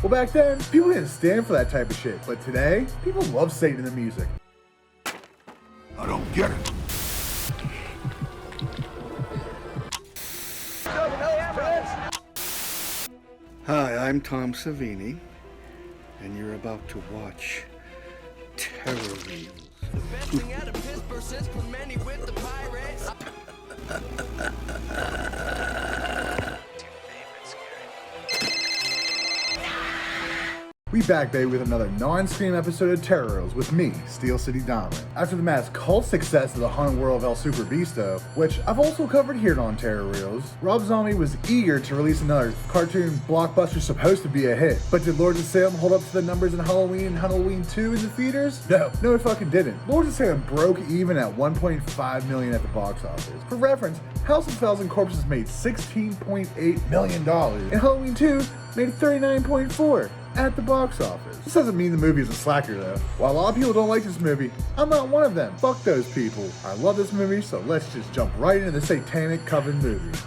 Well, back then, people didn't stand for that type of shit, but today, people love Satan in the music. I don't get it. Hi, I'm Tom Savini, and you're about to watch Terror Reels. We back, baby, with another non-Scream episode of Terror Reels with me, Steel City Dominant. After the mass cult success of the Haunted World of El Super Beasto, which I've also covered here on Terror Reels, Rob Zombie was eager to release another cartoon blockbuster supposed to be a hit. But did Lords of Salem hold up to the numbers in Halloween and Halloween 2 in the theaters? No, it fucking didn't. Lords of Salem broke even at $1.5 million at the box office. For reference, House of Thousand Corpses made $16.8 million, and Halloween 2 made $39.4 at the box office. This doesn't mean the movie is a slacker though. While a lot of people don't like this movie, I'm not one of them. Fuck those people. I love this movie, so let's just jump right into the Satanic Coven movie.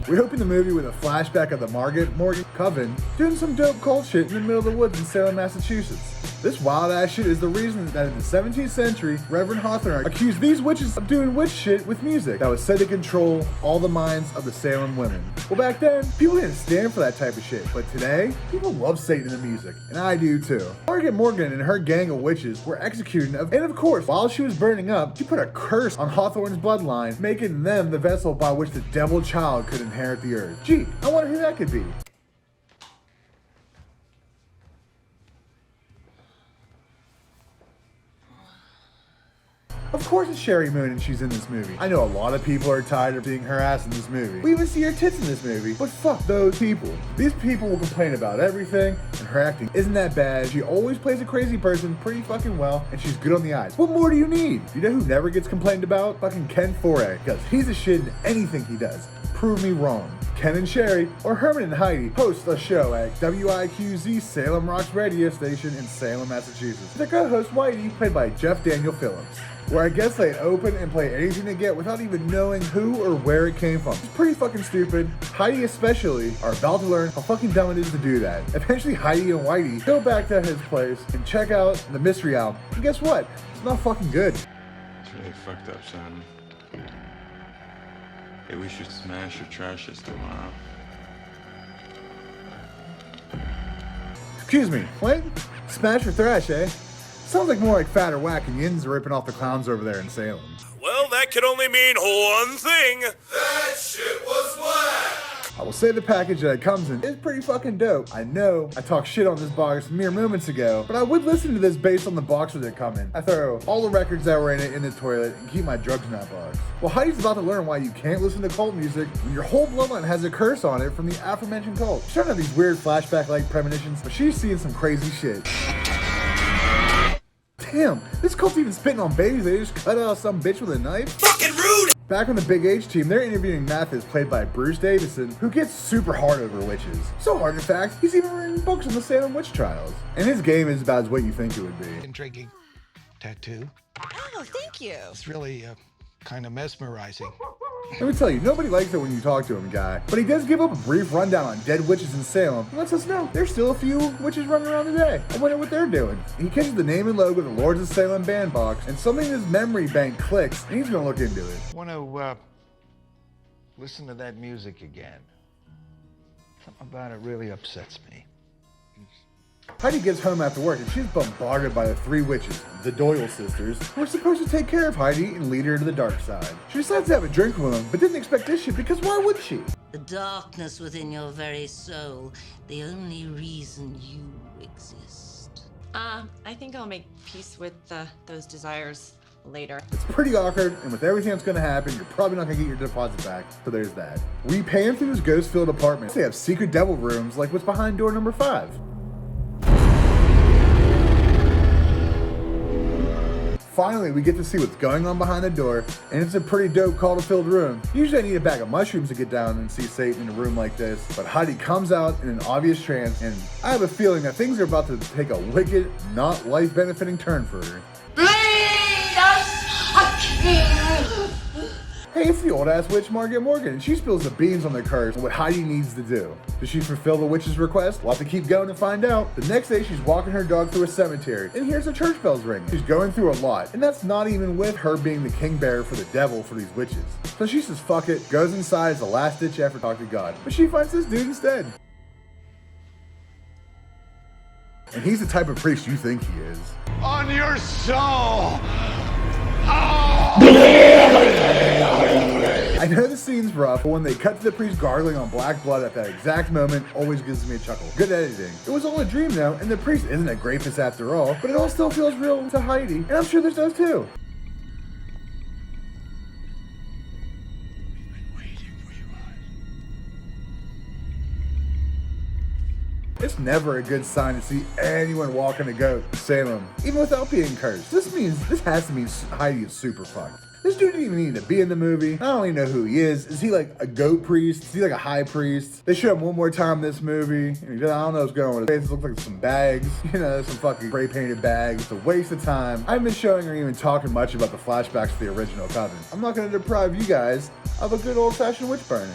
We open the movie with a flashback of the Margaret Morgan Coven doing some dope cult shit in the middle of the woods in Salem, Massachusetts. This wild ass shit is the reason that in the 17th century, Reverend Hawthorne accused these witches of doing witch shit with music that was said to control all the minds of the Salem women. Well, back then, people didn't stand for that type of shit, but today, people love Satan in the music, and I do too. Margaret Morgan and her gang of witches were executed, and of course, while she was burning up, she put a curse on Hawthorne's bloodline, making them the vessel by which the devil child could inherit the earth. Gee, I wonder who that could be. Of course it's Sherry Moon and she's in this movie. I know a lot of people are tired of seeing her ass in this movie. We even see her tits in this movie, but fuck those people. These people will complain about everything, and her acting isn't that bad. She always plays a crazy person pretty fucking well, and she's good on the eyes. What more do you need? You know who never gets complained about? Fucking Ken Foray, because he's a shit in anything he does. Prove me wrong. Ken and Sherry, or Herman and Heidi, host a show at WIQZ Salem Rocks radio station in Salem, Massachusetts. The co-host Whitey, played by Jeff Daniel Phillips, where I guess they open and play anything they get without even knowing who or where it came from. It's pretty fucking stupid. Heidi especially are about to learn how fucking dumb it is to do that. Eventually Heidi and Whitey go back to his place and check out the mystery album. And guess what? It's not fucking good. It's really fucked up, son. Hey, we should smash or trash this tomorrow. Excuse me, what? Smash or thrash, eh? Sounds like more like Fat or Whack, and Yins are ripping off the clowns over there in Salem. Well, that could only mean one thing. That shit was whack! I will say the package that it comes in is pretty fucking dope. I know I talked shit on this box mere moments ago, but I would listen to this based on the box that it come in. I throw all the records that were in it in the toilet and keep my drugs in that box. Well, Heidi's about to learn why you can't listen to cult music when your whole bloodline has a curse on it from the aforementioned cult. She's trying to have these weird flashback-like premonitions, but she's seeing some crazy shit. Damn, this cult's even spitting on babies. They just cut out some bitch with a knife. Fucking rude! Back on the Big H team, they're interviewing Mathis, played by Bruce Davison, who gets super hard over witches. So hard, in fact, he's even written books on the Salem witch trials. And his game is about as what you think it would be. Intriguing tattoo. Oh, thank you. It's really kind of mesmerizing. Let me tell you, nobody likes it when you talk to him, guy. But he does give up a brief rundown on dead witches in Salem and lets us know there's still a few witches running around today. I wonder what they're doing. He catches the name and logo of the Lords of Salem band box, and something in his memory bank clicks, and he's gonna look into it. I want to listen to that music again. Something about it really upsets me. Heidi gets home after work and she's bombarded by the three witches, the Doyle sisters, who are supposed to take care of Heidi and lead her to the dark side. She decides to have a drink with them, but didn't expect this shit because why would she? The darkness within your very soul, the only reason you exist. I think I'll make peace with those desires later. It's pretty awkward, and with everything that's gonna happen, you're probably not gonna get your deposit back, so there's that. We pan through this ghost-filled apartment. They have secret devil rooms like what's behind door number 5. Finally, we get to see what's going on behind the door, and it's a pretty dope cult-filled room. Usually I need a bag of mushrooms to get down and see Satan in a room like this, but Heidi comes out in an obvious trance, and I have a feeling that things are about to take a wicked, not life-benefiting turn for her. Lead us a king! Hey, it's the old ass witch Margaret Morgan, and she spills the beans on the curse and what Heidi needs to do. Does she fulfill the witch's request? We'll have to keep going to find out. The next day, she's walking her dog through a cemetery, and here's the church bells ringing. She's going through a lot, and that's not even with her being the king bearer for the devil for these witches. So she says fuck it, goes inside as a last ditch effort to talk to God, but she finds this dude instead. And he's the type of priest you think he is. On your soul! I know the scene's rough, but when they cut to the priest gargling on black blood at that exact moment, always gives me a chuckle. Good editing. It was all a dream though, and the priest isn't a rapist after all, but it all still feels real to Heidi, and I'm sure this does too. It's never a good sign to see anyone walking a goat in Salem, even without being cursed. This has to mean Heidi is super fucked. This dude didn't even need to be in the movie. I don't even know who he is. Is he like a goat priest? Is he like a high priest? They show him one more time in this movie. I don't know what's going on. His face looks like some bags. You know, some fucking spray painted bags. It's a waste of time. I haven't been showing or even talking much about the flashbacks to the original Coven. I'm not going to deprive you guys of a good old fashioned witch burning.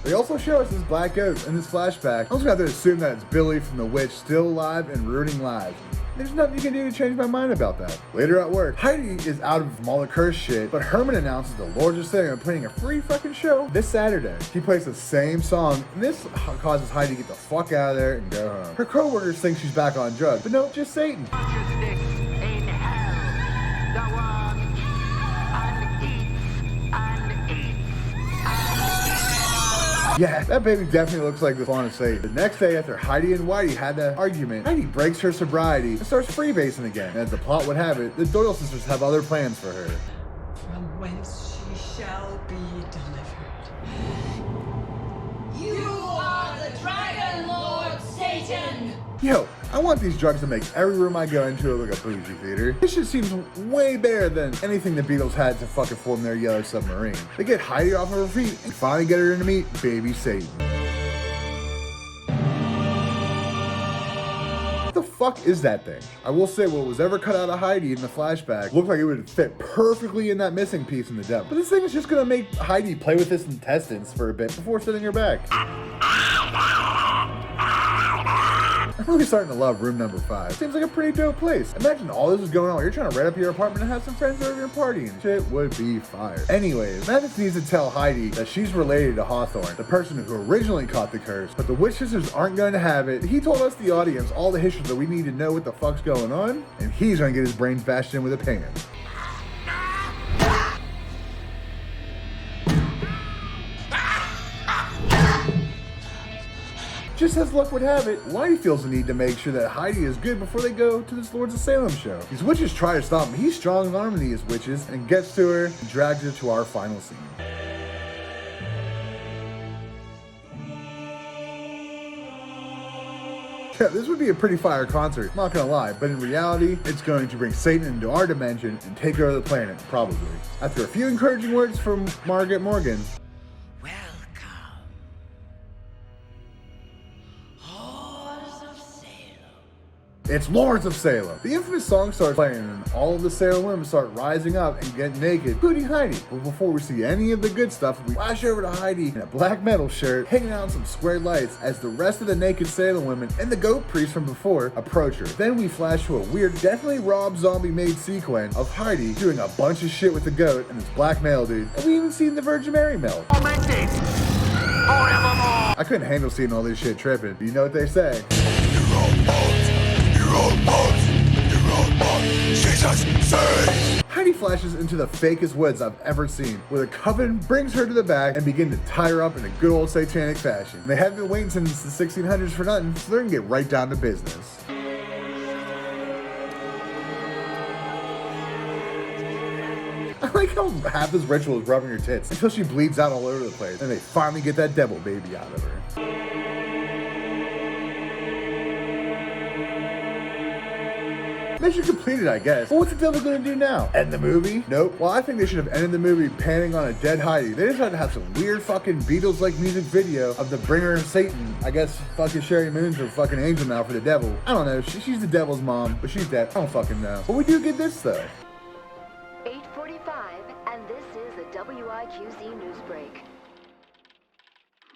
They also show us this black goat in this flashback. I'm just gonna have to assume that it's Billy from The Witch, still alive and ruining lives. There's nothing you can do to change my mind about that. Later at work, Heidi is out of all the curse shit, but Herman announces the Lords of Salem are putting a free fucking show this Saturday. He plays the same song, and this causes Heidi to get the fuck out of there and go home. Her co-workers think she's back on drugs, but no, just Satan. Yeah, that baby definitely looks like the spawn of Satan. The next day, after Heidi and Whitey had that argument, Heidi breaks her sobriety and starts freebasing again. And as the plot would have it, the Doyle sisters have other plans for her. From whence she shall be delivered. You are the Dragon Lord Satan! Yo, I want these drugs to make every room I go into look like a bougie theater. This shit seems way better than anything the Beatles had to fucking form their Yellow Submarine. They get Heidi off of her feet and finally get her to meet baby Satan. What the fuck is that thing? I will say what was ever cut out of Heidi in the flashback looked like it would fit perfectly in that missing piece in the depth. But this thing is just gonna make Heidi play with its intestines for a bit before sending her back. I'm really starting to love room number 5. Seems like a pretty dope place. Imagine all this is going on while you're trying to rent up your apartment and have some friends over and partying. Shit would be fire. Anyways, Mathis needs to tell Heidi that she's related to Hawthorne, the person who originally caught the curse, but the witch sisters aren't going to have it. He told us, the audience, all the history that we need to know what the fuck's going on, and he's going to get his brains bashed in with a pan. Just as luck would have it, Whitey feels the need to make sure that Heidi is good before they go to this Lords of Salem show. These witches try to stop him. He's strong-arming these witches and gets to her and drags her to our final scene. Yeah, this would be a pretty fire concert, not gonna lie, but in reality, it's going to bring Satan into our dimension and take over the planet, probably. After a few encouraging words from Margaret Morgan, it's Lords of Salem. The infamous song starts playing and all of the Salem women start rising up and get naked, including Heidi. But before we see any of the good stuff, we flash over to Heidi in a black metal shirt, hanging out in some squared lights as the rest of the naked Salem women and the goat priest from before approach her. Then we flash to a weird, definitely Rob Zombie made sequence of Heidi doing a bunch of shit with the goat and this black male dude. And we even seen the Virgin Mary melt. I couldn't handle seeing all this shit tripping. But you know what they say. Heidi flashes into the fakest woods I've ever seen, where the coven brings her to the back and begin to tie her up in a good old satanic fashion. They haven't been waiting since the 1600s for nothing, so they're gonna get right down to business. I like how half this ritual is rubbing her tits until she bleeds out all over the place, and they finally get that devil baby out of her. Mission completed, I guess. But what's the devil gonna do now? End the movie? Nope. Well, I think they should have ended the movie panning on a dead Heidi. They just tried to have some weird fucking Beatles-like music video of the bringer of Satan. I guess fucking Sherry Moon's her fucking angel now for the devil. I don't know. She's the devil's mom, but she's dead. I don't fucking know. But we do get this though. 8:45, and this is a WIQZ news break.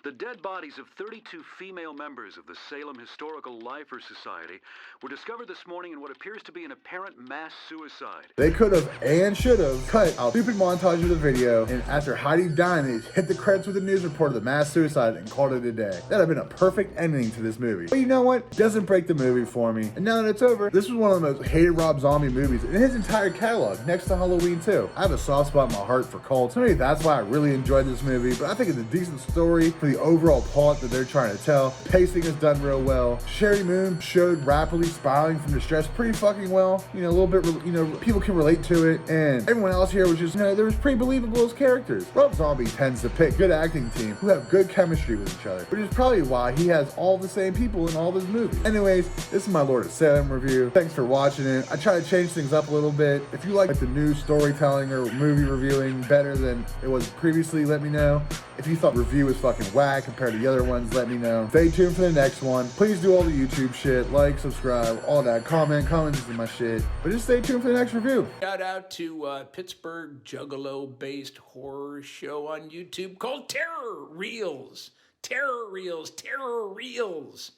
The dead bodies of 32 female members of the Salem Historical Lifers Society were discovered this morning in what appears to be an apparent mass suicide. They could have and should have cut a stupid montage of the video, and after Heidi dying, they hit the credits with the news report of the mass suicide and called it a day. That'd have been a perfect ending to this movie. But you know what? Doesn't break the movie for me. And now that it's over, this was one of the most hated Rob Zombie movies in his entire catalog, next to Halloween 2. I have a soft spot in my heart for cults. So maybe that's why I really enjoyed this movie, but I think it's a decent story for the overall plot that they're trying to tell. Pacing is done real well. Sherry Moon showed rapidly spiraling from distress pretty fucking well. You know, a little bit, you know, people can relate to it. And everyone else here was just, you know, there was pretty believable as characters. Rob Zombie tends to pick good acting teams who have good chemistry with each other, which is probably why he has all the same people in all of his movies. Anyways, this is my Lord of Salem review. Thanks for watching it. I try to change things up a little bit. If you like the new storytelling or movie reviewing better than it was previously, let me know. If you thought the review was fucking whack compared to the other ones, let me know. Stay tuned for the next one. Please do all the YouTube shit, like, subscribe, all that. Comments is my shit. But just stay tuned for the next review. Shout out to Pittsburgh Juggalo-based horror show on YouTube called Terror Reels. Terror Reels. Terror Reels.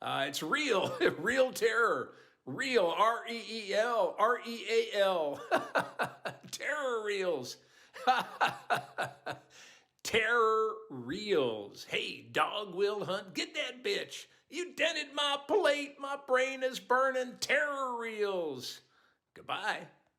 It's real. Real terror. Real. R-E-E-L. R-E-A-L. Terror Reels. Terror Reels. Hey, Dog Will Hunt, get that bitch. You dented my plate. My brain is burning. Terror Reels. Goodbye.